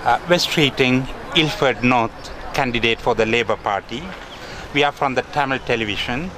Wes Streeting, Ilford North, candidate for the Labour Party. We are from the Tamil television.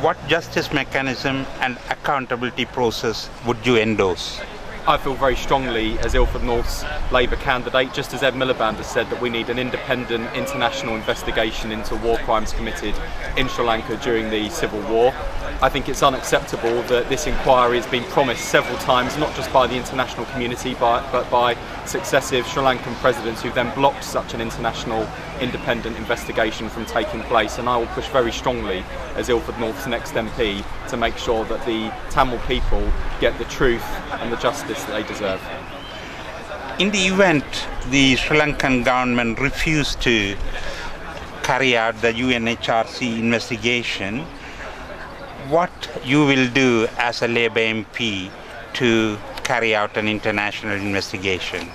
What justice mechanism and accountability process would you endorse? I feel very strongly as Ilford North's Labour candidate, just as Ed Miliband has said, that we need an independent international investigation into war crimes committed in Sri Lanka during the civil war. I think it's unacceptable that this inquiry has been promised several times, not just by the international community but by successive Sri Lankan presidents who then blocked such an international independent investigation from taking place, and I will push very strongly as Ilford North's next MP to make sure that the Tamil people get the truth and the justice that they deserve. In the event the Sri Lankan government refused to carry out the UNHRC investigation, what you will do as a Labour MP to carry out an international investigation?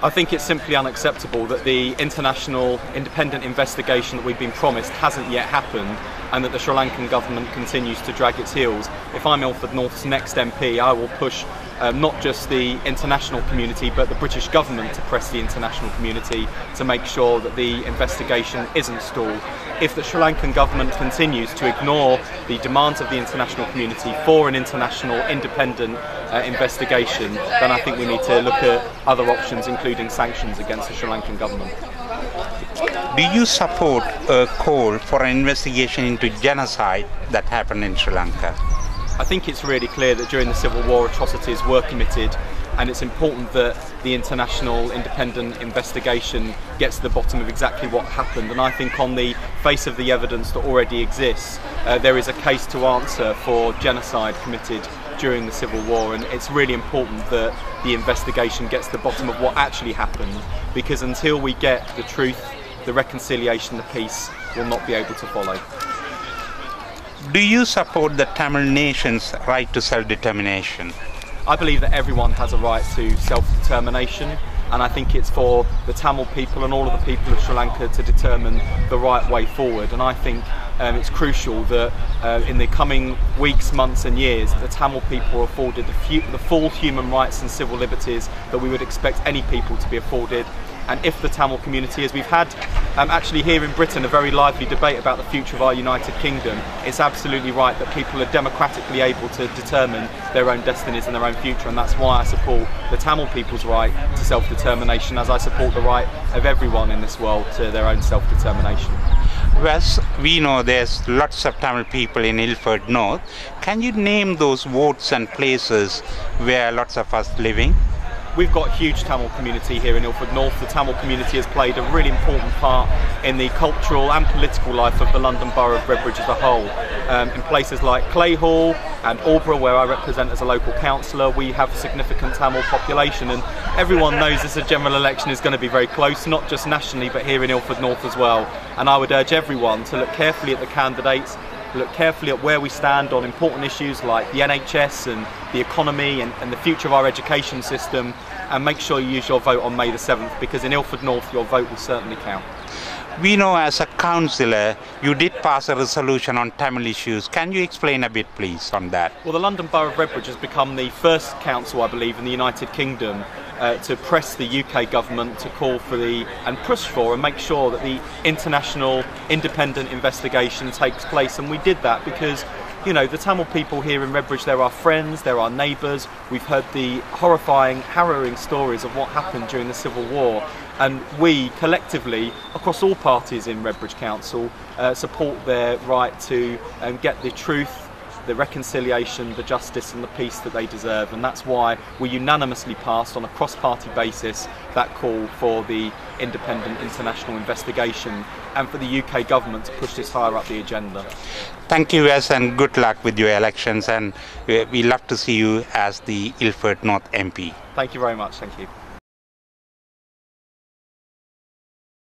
I think it's simply unacceptable that the international independent investigation that we've been promised hasn't yet happened, and that the Sri Lankan government continues to drag its heels. If I'm Ilford North's next MP, I will push not just the international community but the British government to press the international community to make sure that the investigation isn't stalled. If the Sri Lankan government continues to ignore the demands of the international community for an international independent investigation, then I think we need to look at other options, including sanctions against the Sri Lankan government. Do you support a call for an investigation into genocide that happened in Sri Lanka? I think it's really clear that during the Civil War atrocities were committed, and it's important that the international independent investigation gets to the bottom of exactly what happened. And I think on the face of the evidence that already exists, there is a case to answer for genocide committed during the Civil War, and it's really important that the investigation gets to the bottom of what actually happened, because until we get the truth, the reconciliation, the peace will not be able to follow. Do you support the Tamil nation's right to self-determination? I believe that everyone has a right to self-determination, and I think it's for the Tamil people and all of the people of Sri Lanka to determine the right way forward. And I think it's crucial that in the coming weeks, months and years, the Tamil people are afforded the full human rights and civil liberties that we would expect any people to be afforded. And if the Tamil community, as we've had actually here in Britain a very lively debate about the future of our United Kingdom, it's absolutely right that people are democratically able to determine their own destinies and their own future, and that's why I support the Tamil people's right to self-determination, as I support the right of everyone in this world to their own self-determination. Wes, we know there's lots of Tamil people in Ilford North. Can you name those wards and places where lots of us living? We've got a huge Tamil community here in Ilford North. The Tamil community has played a really important part in the cultural and political life of the London Borough of Redbridge as a whole. In places like Clayhall and Aldeburgh, where I represent as a local councillor, we have a significant Tamil population, and everyone knows this general election is going to be very close, not just nationally but here in Ilford North as well. And I would urge everyone to look carefully at the candidates, look carefully at where we stand on important issues like the NHS and the economy and the future of our education system, and make sure you use your vote on May the 7th, because in Ilford North your vote will certainly count. We know as a councillor you did pass a resolution on Tamil issues. Can you explain a bit please on that? Well, the London Borough of Redbridge has become the first council, I believe, in the United Kingdom to press the UK government to call for and push for and make sure that the international independent investigation takes place. And we did that because, you know, the Tamil people here in Redbridge, they're our friends, they're our neighbours. We've heard the horrifying, harrowing stories of what happened during the Civil War, and we collectively, across all parties in Redbridge Council, support their right to get the truth, the reconciliation, the justice and the peace that they deserve. And that's why we unanimously passed on a cross-party basis that call for the independent international investigation and for the UK government to push this higher up the agenda. Thank you, Wes, and good luck with your elections, and we love to see you as the Ilford North MP. Thank you very much. Thank you.